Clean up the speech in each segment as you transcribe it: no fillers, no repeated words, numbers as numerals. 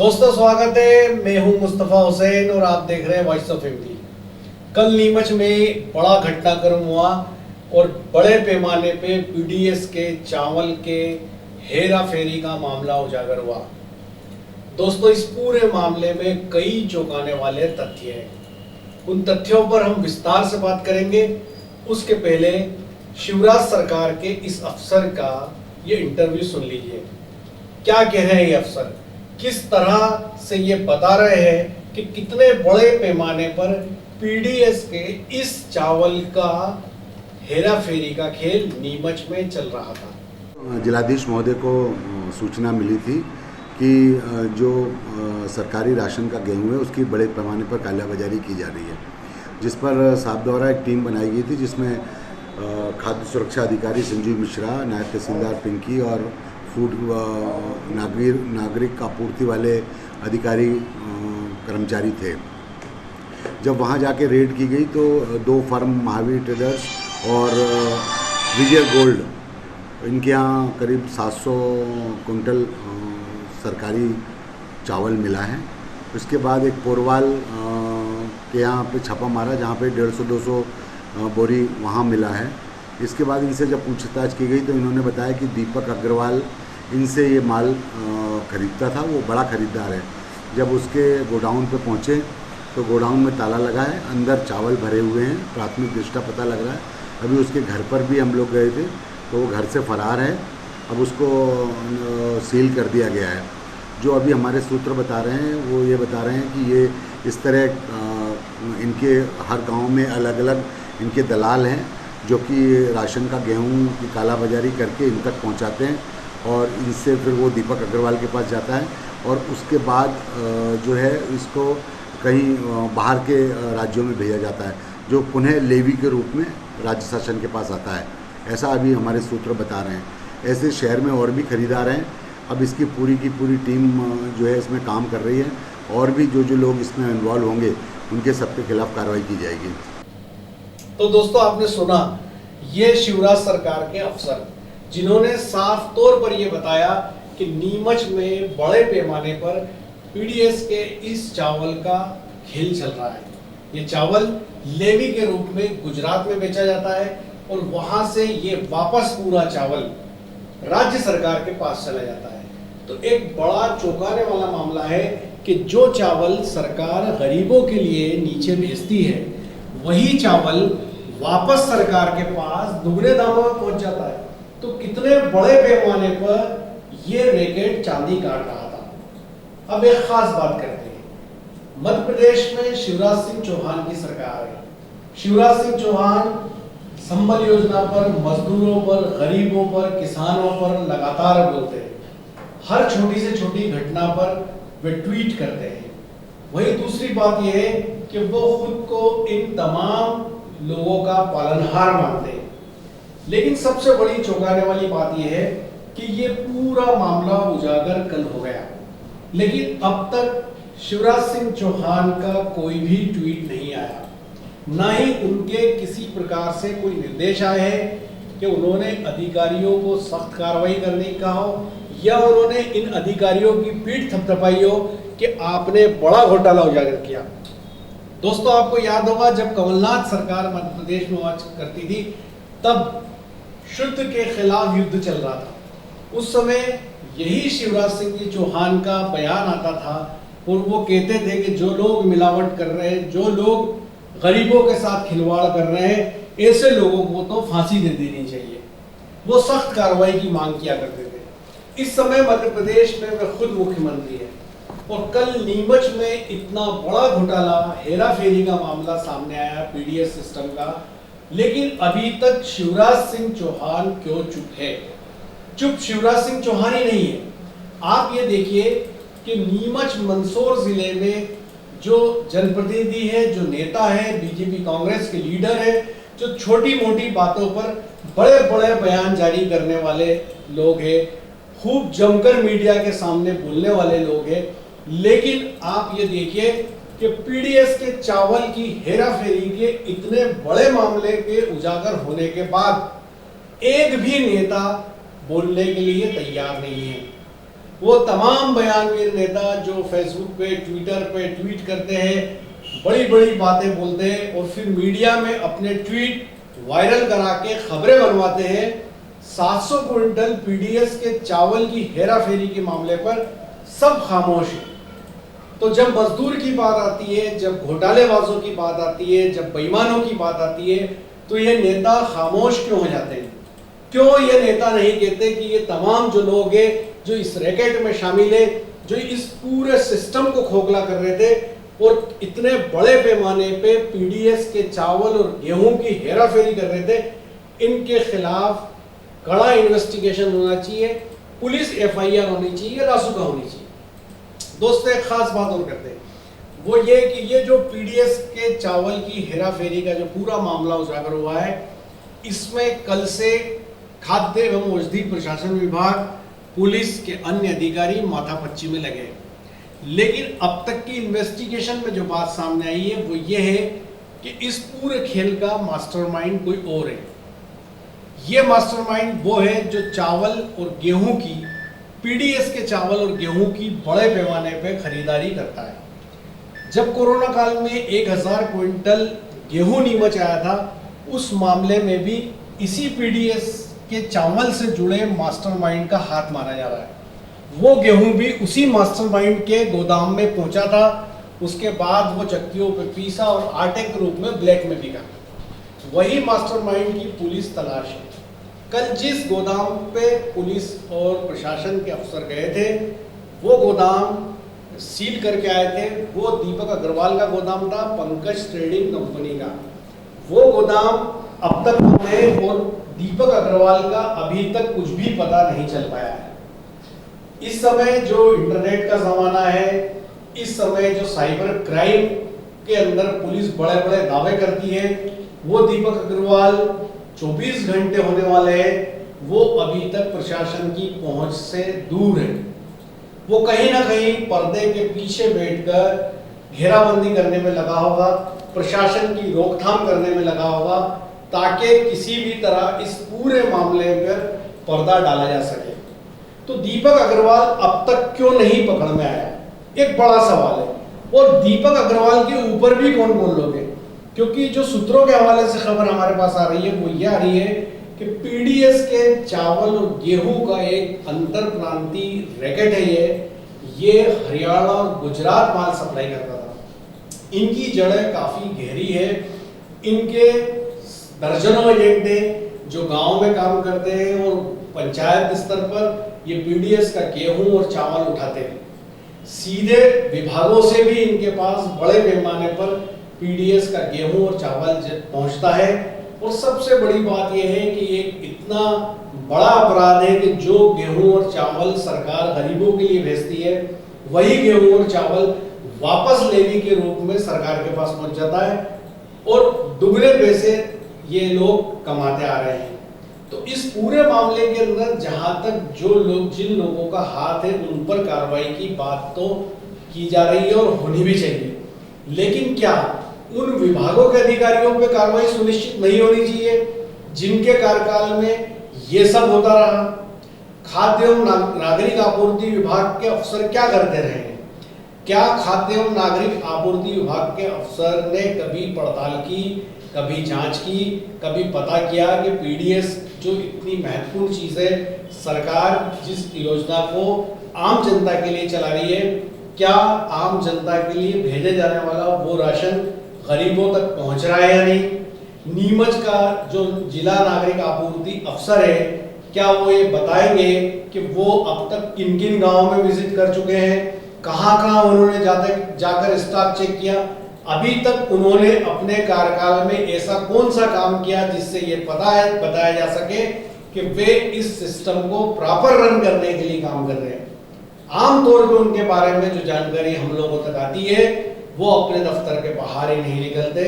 दोस्तों स्वागत है। मैं हूं मुस्तफा हुसैन और आप देख रहे हैं वॉइस ऑफ एमपी। कल नीमच में बड़ा घटनाक्रम हुआ और बड़े पैमाने पे पीडीएस के चावल के हेरा फेरी का मामला उजागर हुआ। दोस्तों इस पूरे मामले में कई चौंकाने वाले तथ्य हैं। उन तथ्यों पर हम विस्तार से बात करेंगे। उसके पहले शिवराज सरकार के इस अफसर का ये इंटरव्यू सुन लीजिए। क्या कह रहे हैं ये अफसर, किस तरह से ये बता रहे हैं कि कितने बड़े पैमाने पर पीडीएस के इस चावल का हेरा फेरी का खेल नीमच में चल रहा था। जिलाधीश महोदय को सूचना मिली थी कि जो सरकारी राशन का गेहूं है उसकी बड़े पैमाने पर कालाबाजारी की जा रही है, जिस पर साहब द्वारा एक टीम बनाई गई थी जिसमें खाद्य सुरक्षा अधिकारी संजीव मिश्रा, नायब तहसीलदार पिंकी और फूड नागरिक आपूर्ति वाले अधिकारी कर्मचारी थे। जब वहां जाके रेड की गई तो दो फर्म महावीर ट्रेडर्स और विजय गोल्ड, इनके यहाँ करीब 700 कुंटल सरकारी चावल मिला है। उसके बाद एक पोरवाल के यहाँ पे छापा मारा जहाँ पे 150-200 बोरी वहाँ मिला है। इसके बाद इनसे जब पूछताछ की गई तो इन्होंने बताया कि दीपक अग्रवाल इनसे ये माल खरीदता था, वो बड़ा खरीदार है। जब उसके गोडाउन पे पहुँचे तो गोडाउन में ताला लगा है, अंदर चावल भरे हुए हैं, प्राथमिक दृष्टया पता लग रहा है। अभी उसके घर पर भी हम लोग गए थे तो वो घर से फरार है, अब उसको सील कर दिया गया है। जो अभी हमारे सूत्र बता रहे हैं वो ये बता रहे हैं कि ये इस तरह इनके हर गांव में अलग अलग इनके दलाल हैं जो कि राशन का गेहूं की कालाबाजारी करके इन तक पहुंचाते हैं और इनसे फिर वो दीपक अग्रवाल के पास जाता है और उसके बाद जो है इसको कहीं बाहर के राज्यों में भेजा जाता है, जो पुनः लेवी के रूप में राज्य शासन के पास आता है। ऐसा अभी हमारे सूत्र बता रहे हैं। ऐसे शहर में और भी खरीदार हैं। अब इसकी पूरी की पूरी टीम जो है इसमें काम कर रही है और भी जो लोग इसमें इन्वॉल्व होंगे उनके सबके खिलाफ कार्रवाई की जाएगी। तो दोस्तों आपने सुना, ये शिवराज सरकार के अफसर जिन्होंने साफ तौर पर यह बताया कि नीमच में बड़े पैमाने पर पीडीएस के इस चावल का खेल चल रहा है। ये चावल लेवी के रूप में गुजरात में बेचा जाता है और वहां से ये वापस पूरा चावल राज्य सरकार के पास चला जाता है। तो एक बड़ा चौंकाने वाला मामला है कि जो चावल सरकार गरीबों के लिए नीचे भेजती है वही चावल वापस सरकार के पास दुगने दामों में पहुंच जाता है। तो कितने बड़े पैमाने पर ये रैकेट चांदी काट रहा था। अब एक खास बात करते हैं। मध्य प्रदेश में शिवराज सिंह चौहान की सरकार है। शिवराज सिंह चौहान संबल योजना पर, मजदूरों पर, गरीबों पर, किसानों पर लगातार बोलते हैं। हर छोटी से छोटी घटना पर वे ट्वीट करते हैं। वही दूसरी बात यह है कि वो खुद को इन तमाम लोगों का पालनहार मानते हैं। लेकिन सबसे बड़ी चौंकाने वाली बात यह है कि ये पूरा मामला उजागर कल हो गया, लेकिन अब तक शिवराज सिंह चौहान का कोई भी ट्वीट नहीं आया, ना ही उनके किसी प्रकार से कोई निर्देश आए हैं कि उन्होंने अधिकारियों को सख्त कार्रवाई करने की कहा हो या उन्होंने इन अधिकारियों की पीठ थपथपाई हो कि आपने बड़ा घोटाला उजागर किया। दोस्तों आपको याद होगा जब कमलनाथ सरकार मध्य प्रदेश में हुआ करती थी तब शुद्ध के खिलाफ युद्ध चल रहा था। उस समय यही शिवराज सिंह जी चौहान का बयान आता था और वो कहते थे कि जो लोग मिलावट कर रहे हैं, जो लोग गरीबों के साथ खिलवाड़ कर रहे हैं, ऐसे लोगों को तो फांसी दे देनी चाहिए। वो सख्त कार्रवाई की मांग किया करते थे। इस समय मध्य प्रदेश में वे खुद मुख्यमंत्री है और कल नीमच में इतना बड़ा घोटाला, हेरा फेरी का मामला सामने आया पीडीएस सिस्टम का, लेकिन अभी तक शिवराज सिंह चौहान क्यों चुप है? चुप शिवराज सिंह चौहान ही नहीं है। आप ये देखिए कि नीमच मंदसौर जिले में जो जनप्रतिनिधि है, जो नेता है, बीजेपी कांग्रेस के लीडर है, जो छोटी मोटी बातों पर बड़े बड़े बयान जारी करने वाले लोग हैं, खूब जमकर मीडिया के सामने बोलने वाले लोग हैं, लेकिन आप ये देखिए कि पीडीएस के चावल की हेराफेरी के इतने बड़े मामले के उजागर होने के बाद एक भी नेता बोलने के लिए तैयार नहीं है। वो तमाम बयानवीर नेता जो फेसबुक पे, ट्विटर पे ट्वीट करते हैं, बड़ी बड़ी बातें बोलते हैं और फिर मीडिया में अपने ट्वीट वायरल करा के खबरें बनवाते हैं। 700 क्विंटल पीडीएस के चावल की हेराफेरी के मामले पर सब खामोश है। तो जब मजदूर की बात आती है, जब घोटालेबाजों की बात आती है, जब बेईमानों की बात आती है, तो ये नेता खामोश क्यों हो जाते हैं? क्यों ये नेता नहीं कहते कि ये तमाम जो लोग हैं जो इस रैकेट में शामिल है, जो इस पूरे सिस्टम को खोखला कर रहे थे और इतने बड़े पैमाने पे पीडीएस के चावल और गेहूं की हेराफेरी कर रहे थे, इनके खिलाफ कड़ा इन्वेस्टिगेशन होना चाहिए, पुलिस एफआईआर होनी चाहिए, रासुका होनी चाहिए। दोस्तों एक खास बात और करते हैं, वो ये कि ये जो पीडीएस के चावल की हेराफेरी का जो पूरा मामला उजागर हुआ है, इसमें कल से खाद्य एवं औषधि प्रशासन विभाग, पुलिस के अन्य अधिकारी माथापच्ची में लगे हैं। लेकिन अब तक की इन्वेस्टिगेशन में जो बात सामने आई है वो ये है कि इस पूरे खेल का मास्टरमाइंड कोई और है। ये मास्टरमाइंड वो है जो चावल और गेहूं की, पीडीएस के चावल और गेहूं की बड़े पैमाने पे खरीदारी करता है। जब कोरोना काल में 1000 क्विंटल गेहूं नीमच आया था, उस मामले में भी इसी पीडीएस के चावल से जुड़े मास्टरमाइंड का हाथ माना जा रहा है। वो गेहूं भी उसी मास्टरमाइंड के गोदाम में पहुंचा था, उसके बाद वो चक्कियों पे पीसा और आटे के रूप में ब्लैक में बिका। वही मास्टरमाइंड की पुलिस तलाश है। कल जिस गोदाम पे पुलिस और प्रशासन के अफसर गए थे, वो गोदाम सील करके आए थे, वो दीपक अग्रवाल का गोदाम था, पंकज ट्रेडिंग कंपनी का। वो गोदाम अब तक हमें और दीपक अग्रवाल का अभी तक कुछ भी पता नहीं चल पाया है। इस समय जो इंटरनेट का जमाना है, इस समय जो साइबर क्राइम के अंदर पुलिस बड़े बड़े दावे करती है, वो दीपक अग्रवाल 24 घंटे होने वाले हैं, वो अभी तक प्रशासन की पहुंच से दूर है। वो कहीं ना कहीं पर्दे के पीछे बैठकर घेराबंदी करने में लगा होगा, प्रशासन की रोकथाम करने में लगा होगा, ताकि किसी भी तरह इस पूरे मामले पर पर्दा डाला जा सके। तो दीपक अग्रवाल अब तक क्यों नहीं पकड़ में आया, एक बड़ा सवाल है। और दीपक अग्रवाल के ऊपर भी कौन बोल लोगे, क्योंकि जो सूत्रों के हवाले से खबर हमारे पास आ रही है वो ये आ रही है कि पीडीएस के चावल और गेहूं का एक अंतर प्रांतीय रैकेट है। ये हरियाणा और गुजरात माल सप्लाई करता था। इनकी जड़ें काफी गहरी है। इनके दर्जनों एजेंट हैं जो गांव में काम करते हैं और पंचायत स्तर पर ये पीडीएस का गेहूं और चावल उठाते हैं। सीधे विभागों से भी इनके पास बड़े पैमाने पर पीडीएस का गेहूं और चावल पहुंचता है। और सबसे बड़ी बात यह है कि एक इतना बड़ा अपराध है कि जो गेहूं और चावल सरकार गरीबों के लिए भेजती है, वही गेहूं और चावल वापस लेवी के रूप में सरकार के पास पहुंच जाता है और दुगने पैसे ये लोग कमाते आ रहे हैं। तो इस पूरे मामले के अंदर जहां तक जो लोग, जिन लोगों का हाथ है, उन पर कार्रवाई की बात तो की जा रही है और होनी भी चाहिए। लेकिन क्या उन विभागों के अधिकारियों पर कार्रवाई सुनिश्चित नहीं होनी चाहिए जिनके कार्यकाल में ये सब होता रहा? खाद्य एवं नागरिक आपूर्ति विभाग के अफसर क्या करते रहे? क्या खाद्य एवं नागरिक आपूर्ति विभाग के अफसर ने कभी पड़ताल की, कभी जांच की, कभी पता किया कि पीडीएस जो इतनी महत्वपूर्ण चीज है, सरकार जिस योजना को आम जनता के लिए चला रही है, क्या आम जनता के लिए भेजे जाने वाला वो राशन गरीबों तक पहुंच रहा है या नहीं? नीमच का जो जिला नागरिक आपूर्ति अफसर है, क्या वो ये बताएंगे कि वो अब तक किन किन गाँव में विजिट कर चुके हैं, कहाँ उन्होंने जाकर स्टॉक चेक किया? अभी तक उन्होंने अपने कार्यकाल में ऐसा कौन सा काम किया जिससे ये बताया जा सके कि वे इस सिस्टम को प्रॉपर रन करने के लिए काम कर रहे हैं? आमतौर पर उनके बारे में जो जानकारी हम लोगों तक आती है वो अपने दफ्तर के बाहर ही नहीं निकलते,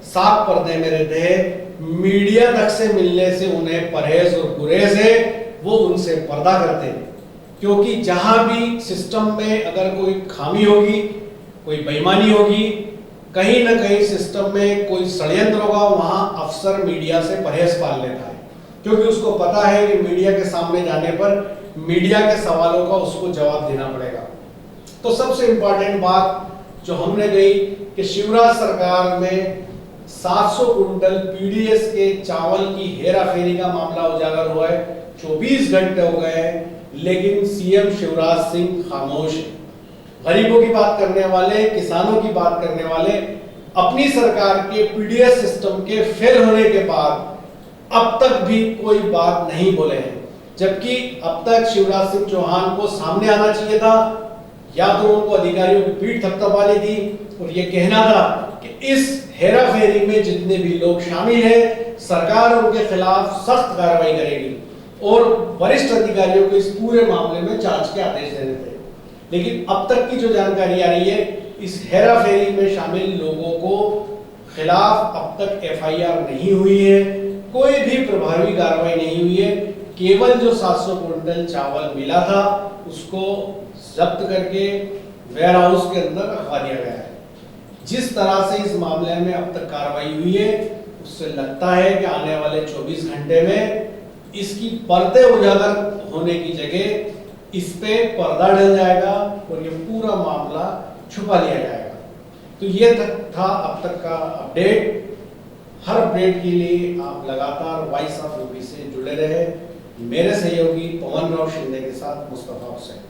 साफ पर्दे में रहते हैं। मीडिया तक से मिलने से उन्हें परहेज और गुरेज है, वो उनसे पर्दा करते हैं। क्योंकि जहां भी सिस्टम में अगर कोई खामी होगी, कोई बेईमानी होगी, कहीं ना कहीं सिस्टम में कोई षड्यंत्र होगा, वहां अफसर मीडिया से परहेज पाल लेता है, क्योंकि उसको पता है कि मीडिया के सामने जाने पर मीडिया के सवालों का उसको जवाब देना पड़ेगा। तो सबसे इंपॉर्टेंट बात जो हमने गई कि शिवराज सरकार में 700 कुंटल पीडीएस के चावल की हेराफेरी का मामला उजागर हुआ है। 24 घंटे हो गए हैं, लेकिन सीएम शिवराज सिंह खामोश है। गरीबों की बात करने वाले, किसानों की बात करने वाले अपनी सरकार के पीडीएस सिस्टम के फेल होने के बाद अब तक भी कोई बात नहीं बोले हैं। जबकि अब तक शिवराज सिंह चौहान को सामने आना चाहिए था, या तो उनको अधिकारियों की पीठ थपथपानी थी और ये कहना था कि इस हेराफेरी में जितने भी लोग शामिल हैं सरकार उनके खिलाफ सख्त कार्रवाई करेगी और वरिष्ठ अधिकारियों को इस पूरे मामले में जांच के आदेश देने थे। लेकिन अब तक की जो जानकारी आ रही है, इस हेराफेरी में शामिल लोगों को खिलाफ अब तक एफआईआर नहीं हुई है, कोई भी प्रभावी कार्रवाई नहीं हुई है। केवल जो 700 कुंटल चावल मिला था उसको जब्त करके वेयर हाउस के अंदर रखवा दिया गया है। जिस तरह से इस मामले में अब तक कार्रवाई हुई है, उससे लगता है कि आने वाले 24 घंटे में इसकी परतें उजागर होने की जगह इस पे पर्दा डल जाएगा और ये पूरा मामला छुपा लिया जाएगा। तो ये था अब तक का अपडेट। हर अपडेट के लिए आप लगातार वॉइस ऑफ यूपी से जुड़े रहे। मेरे सहयोगी पवन राव शिंदे के साथ मुस्तफा हुसैन।